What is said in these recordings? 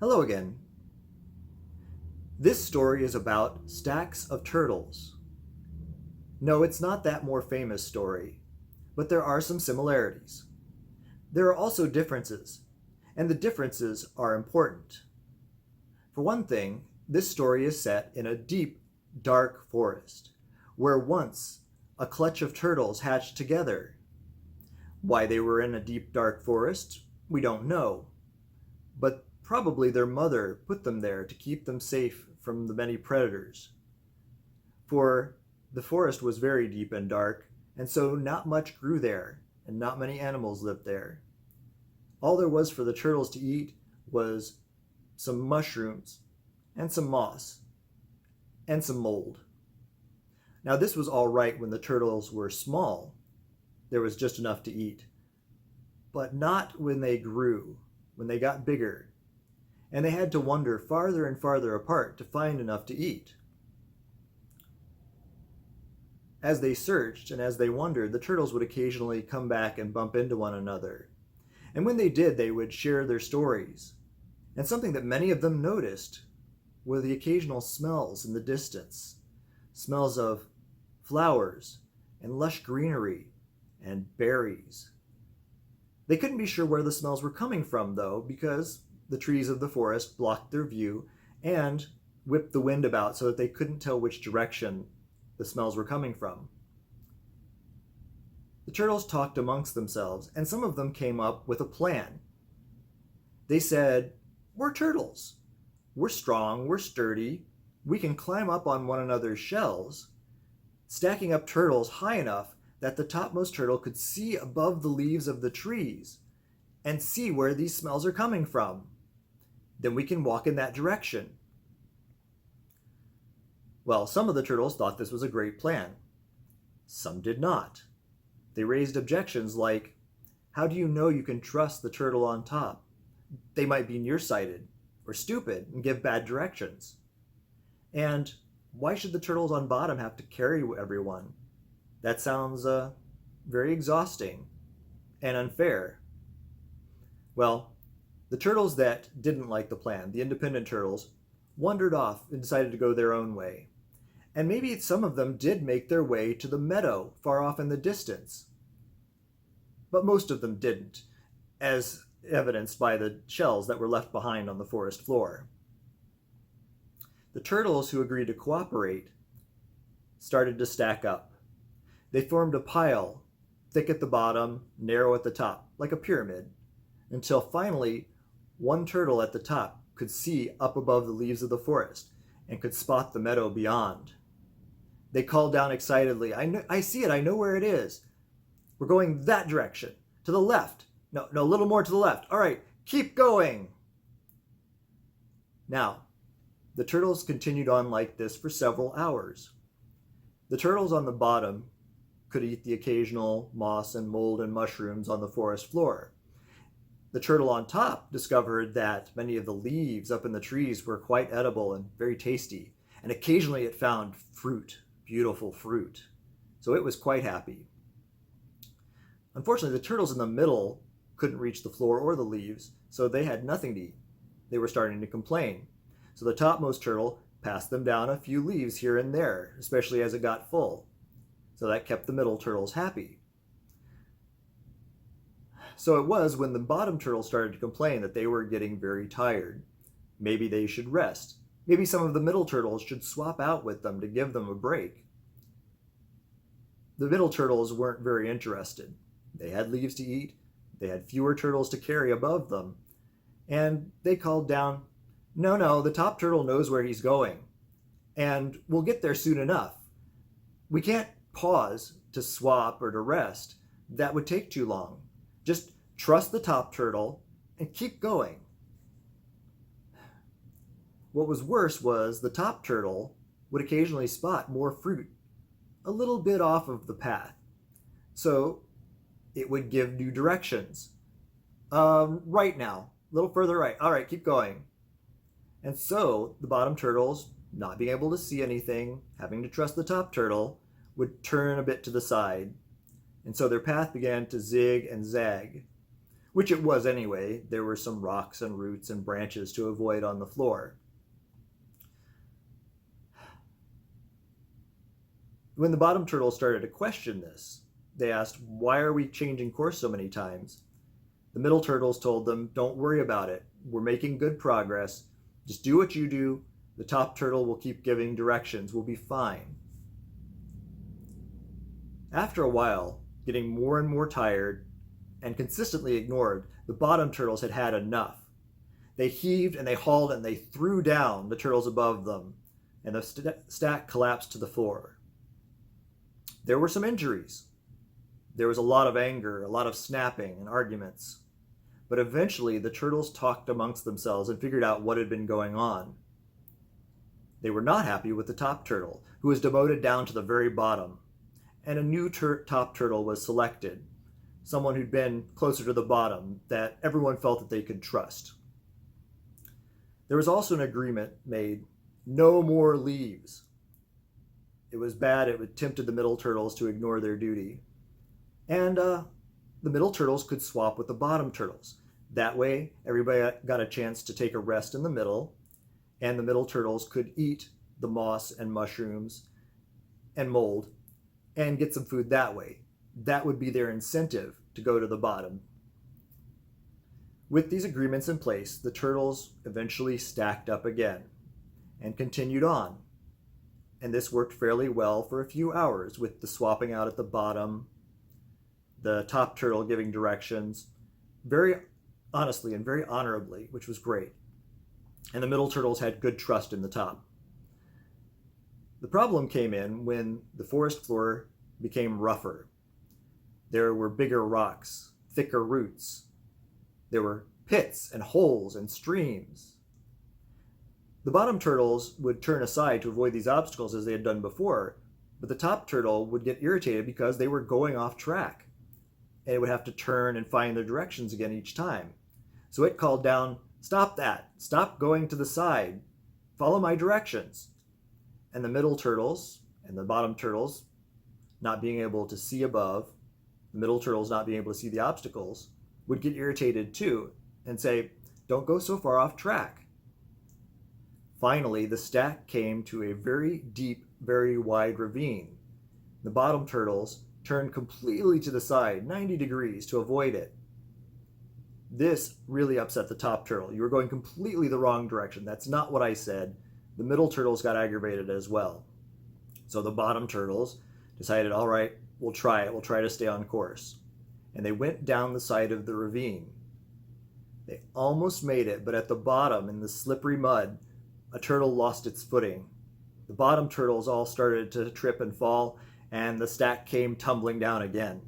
Hello again. This story is about stacks of turtles. No, it's not that more famous story, but there are some similarities. There are also differences, and the differences are important. For one thing, this story is set in a deep, dark forest, where once a clutch of turtles hatched together. Why they were in a deep, dark forest, we don't know, but probably their mother put them there to keep them safe from the many predators. For the forest was very deep and dark, and so not much grew there, and not many animals lived there. All there was for the turtles to eat was some mushrooms, and some moss, and some mold. Now, this was all right when the turtles were small. There was just enough to eat. But not when they grew, when they got bigger, and they had to wander farther and farther apart to find enough to eat. As they searched and as they wandered, the turtles would occasionally come back and bump into one another. And when they did, they would share their stories. And something that many of them noticed were the occasional smells in the distance. Smells of flowers and lush greenery and berries. They couldn't be sure where the smells were coming from, though, because the trees of the forest blocked their view and whipped the wind about so that they couldn't tell which direction the smells were coming from. The turtles talked amongst themselves, and some of them came up with a plan. They said, "We're turtles. We're strong, we're sturdy, we can climb up on one another's shells, stacking up turtles high enough that the topmost turtle could see above the leaves of the trees and see where these smells are coming from. Then we can walk in that direction." Well, some of the turtles thought this was a great plan. Some did not. They raised objections like, how do you know you can trust the turtle on top? They might be nearsighted or stupid and give bad directions. And why should the turtles on bottom have to carry everyone? That sounds very exhausting and unfair. Well, the turtles that didn't like the plan, the independent turtles, wandered off and decided to go their own way. And maybe some of them did make their way to the meadow far off in the distance. But most of them didn't, as evidenced by the shells that were left behind on the forest floor. The turtles who agreed to cooperate started to stack up. They formed a pile, thick at the bottom, narrow at the top, like a pyramid, until finally one turtle at the top could see up above the leaves of the forest and could spot the meadow beyond. They called down excitedly, I see it, I know where it is. We're going that direction, to the left. No, a little more to the left. All right, keep going." Now, the turtles continued on like this for several hours. The turtles on the bottom could eat the occasional moss and mold and mushrooms on the forest floor. The turtle on top discovered that many of the leaves up in the trees were quite edible and very tasty, and occasionally it found fruit, beautiful fruit. So it was quite happy. Unfortunately, the turtles in the middle couldn't reach the floor or the leaves, so they had nothing to eat. They were starting to complain. So the topmost turtle passed them down a few leaves here and there, especially as it got full. So that kept the middle turtles happy. So it was when the bottom turtles started to complain that they were getting very tired. Maybe they should rest. Maybe some of the middle turtles should swap out with them to give them a break. The middle turtles weren't very interested. They had leaves to eat, they had fewer turtles to carry above them, and they called down, no, the top turtle knows where he's going, and we'll get there soon enough. We can't pause to swap or to rest. That would take too long. Just trust the top turtle and keep going. What was worse was the top turtle would occasionally spot more fruit a little bit off of the path. So it would give new directions. Right now, a little further right. All right, keep going. And so the bottom turtles, not being able to see anything, having to trust the top turtle, would turn a bit to the side. And so their path began to zig and zag. which it was anyway. There were some rocks and roots and branches to avoid on the floor. When the bottom turtles started to question this, they asked, "Why are we changing course so many times?" The middle turtles told them, "Don't worry about it. We're making good progress. Just do what you do. The top turtle will keep giving directions. We'll be fine." After a while, getting more and more tired and consistently ignored, the bottom turtles had had enough. They heaved and they hauled and they threw down the turtles above them, and the stack collapsed to the floor. There were some injuries. There was a lot of anger, a lot of snapping and arguments. But eventually the turtles talked amongst themselves and figured out what had been going on. They were not happy with the top turtle, who was demoted down to the very bottom, and a new top turtle was selected, someone who'd been closer to the bottom, that everyone felt that they could trust. There was also an agreement made: no more leaves. It was bad. It tempted the middle turtles to ignore their duty. And the middle turtles could swap with the bottom turtles. That way, everybody got a chance to take a rest in the middle, and the middle turtles could eat the moss and mushrooms and mold and get some food that way. That would be their incentive to go to the bottom. With these agreements in place, the turtles eventually stacked up again and continued on. And this worked fairly well for a few hours, with the swapping out at the bottom, the top turtle giving directions, very honestly and very honorably, which was great. And the middle turtles had good trust in the top. The problem came in when the forest floor became rougher. There were bigger rocks, thicker roots. There were pits and holes and streams. The bottom turtles would turn aside to avoid these obstacles as they had done before, but the top turtle would get irritated because they were going off track, and it would have to turn and find their directions again each time. So it called down, "Stop that! Stop going to the side! Follow my directions!" And the middle turtles and the bottom turtles, not being able to see above, the middle turtles not being able to see the obstacles, would get irritated too and say, "Don't go so far off track." Finally, the stack came to a very deep, very wide ravine. The bottom turtles turned completely to the side, 90 degrees, to avoid it. This really upset the top turtle. "You were going completely the wrong direction. That's not what I said." The middle turtles got aggravated as well. So the bottom turtles decided, "All right, we'll try it. We'll try to stay on course." And they went down the side of the ravine. They almost made it, but at the bottom, in the slippery mud, a turtle lost its footing. The bottom turtles all started to trip and fall, and the stack came tumbling down again.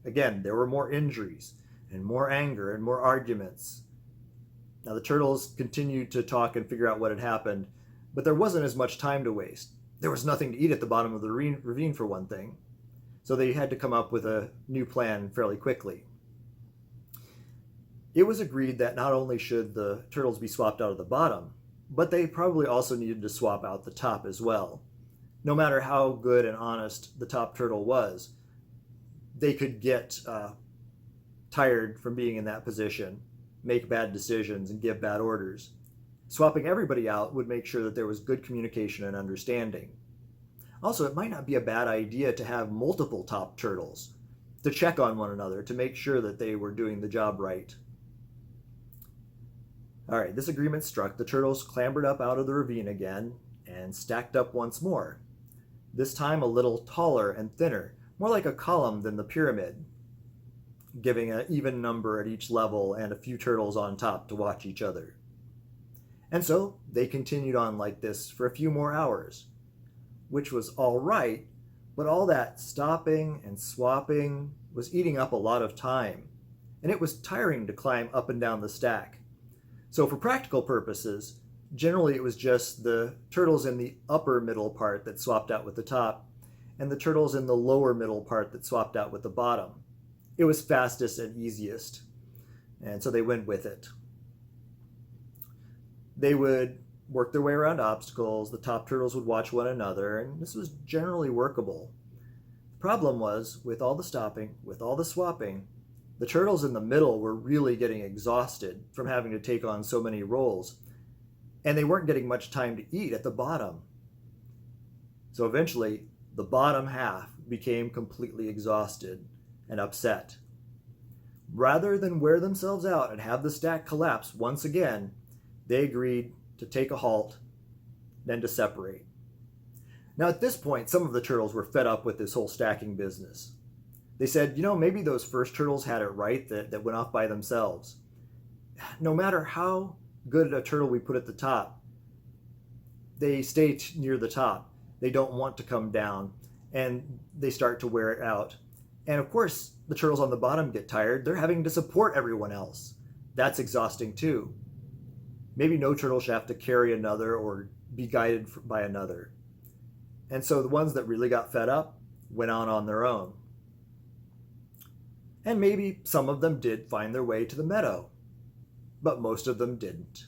Again, there were more injuries, and more anger, and more arguments. Now the turtles continued to talk and figure out what had happened, but there wasn't as much time to waste. There was nothing to eat at the bottom of the ravine, for one thing. So they had to come up with a new plan fairly quickly. It was agreed that not only should the turtles be swapped out of the bottom, but they probably also needed to swap out the top as well. No matter how good and honest the top turtle was, they could get tired from being in that position, make bad decisions, and give bad orders. Swapping everybody out would make sure that there was good communication and understanding. Also, it might not be a bad idea to have multiple top turtles to check on one another to make sure that they were doing the job right. All right, this agreement struck. The turtles clambered up out of the ravine again and stacked up once more. This time a little taller and thinner, more like a column than the pyramid, giving an even number at each level and a few turtles on top to watch each other. And so they continued on like this for a few more hours, which was all right, but all that stopping and swapping was eating up a lot of time, and it was tiring to climb up and down the stack. So for practical purposes, generally it was just the turtles in the upper middle part that swapped out with the top, and the turtles in the lower middle part that swapped out with the bottom. It was fastest and easiest, and so they went with it. They would work their way around obstacles, the top turtles would watch one another, and this was generally workable. The problem was, with all the stopping, with all the swapping, The turtles in the middle were really getting exhausted from having to take on so many roles, and they weren't getting much time to eat at the bottom. So eventually, the bottom half became completely exhausted and upset. Rather than wear themselves out and have the stack collapse once again, they agreed to take a halt, then to separate. Now at this point, some of the turtles were fed up with this whole stacking business. They said, maybe those first turtles had it right that went off by themselves. No matter how good a turtle we put at the top, they stay near the top. They don't want to come down, and they start to wear it out. And of course, the turtles on the bottom get tired. They're having to support everyone else. That's exhausting too. Maybe no turtle should have to carry another or be guided by another. And so the ones that really got fed up went on their own. And maybe some of them did find their way to the meadow, but most of them didn't.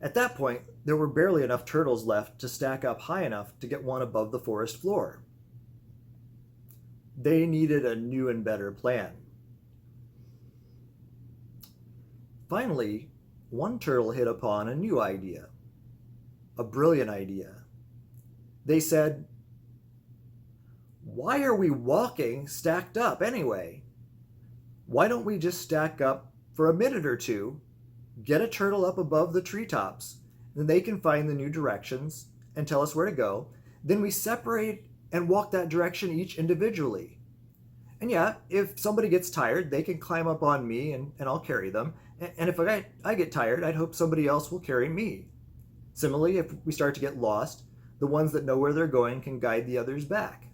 At that point, there were barely enough turtles left to stack up high enough to get one above the forest floor. They needed a new and better plan. Finally, one turtle hit upon a new idea, a brilliant idea. They said, "Why are we walking stacked up anyway? Why don't we just stack up for a minute or two, get a turtle up above the treetops, then they can find the new directions and tell us where to go. Then we separate and walk that direction each individually. And yeah, if somebody gets tired, they can climb up on me and I'll carry them. And if I get tired, I'd hope somebody else will carry me. Similarly, if we start to get lost, the ones that know where they're going can guide the others back."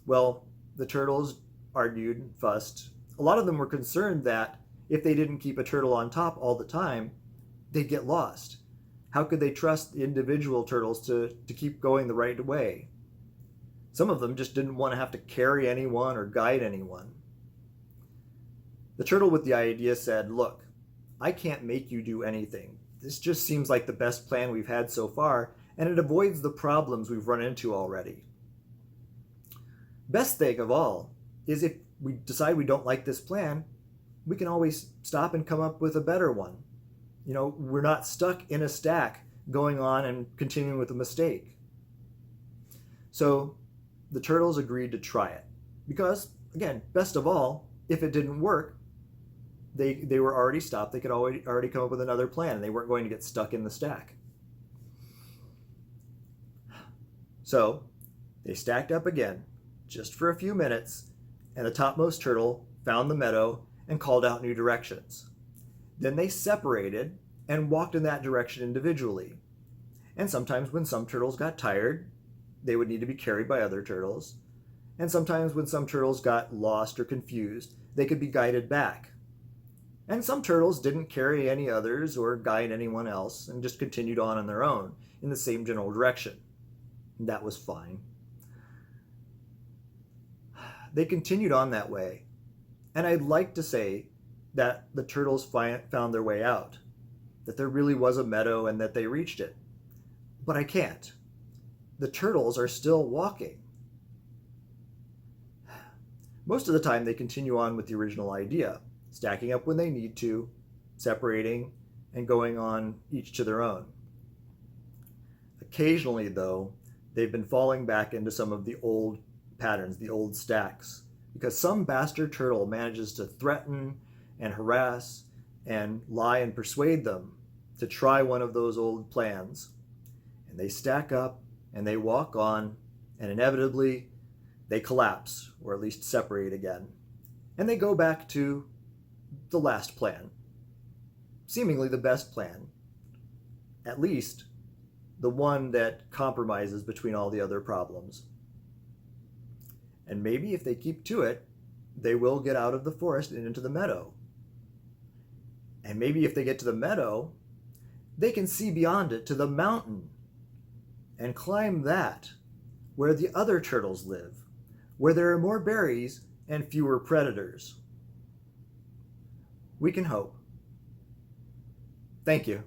Well, the turtles argued and fussed. A lot of them were concerned that if they didn't keep a turtle on top all the time, they'd get lost. How could they trust the individual turtles to keep going the right way? Some of them just didn't want to have to carry anyone or guide anyone. The turtle with the idea said, "Look, I can't make you do anything. This just seems like the best plan we've had so far, and it avoids the problems we've run into already. Best thing of all is if we decide we don't like this plan, we can always stop and come up with a better one. We're not stuck in a stack going on and continuing with a mistake." So the turtles agreed to try it because, again, best of all, if it didn't work, they were already stopped. They could already come up with another plan, and they weren't going to get stuck in the stack. So they stacked up again, just for a few minutes, and the topmost turtle found the meadow and called out new directions. Then they separated and walked in that direction individually. And sometimes when some turtles got tired, they would need to be carried by other turtles. And sometimes when some turtles got lost or confused, they could be guided back. And some turtles didn't carry any others or guide anyone else and just continued on their own in the same general direction. That was fine. They continued on that way. And I'd like to say that the turtles found their way out, that there really was a meadow and that they reached it. But I can't. The turtles are still walking. Most of the time they continue on with the original idea, stacking up when they need to, separating, and going on each to their own. Occasionally, though, they've been falling back into some of the old patterns, the old stacks, because some bastard turtle manages to threaten and harass and lie and persuade them to try one of those old plans. And they stack up and they walk on, and inevitably they collapse, or at least separate again. And they go back to the last plan, seemingly the best plan, at least the one that compromises between all the other problems. And maybe if they keep to it, they will get out of the forest and into the meadow. And maybe if they get to the meadow, they can see beyond it to the mountain and climb that, where the other turtles live, where there are more berries and fewer predators. We can hope. Thank you.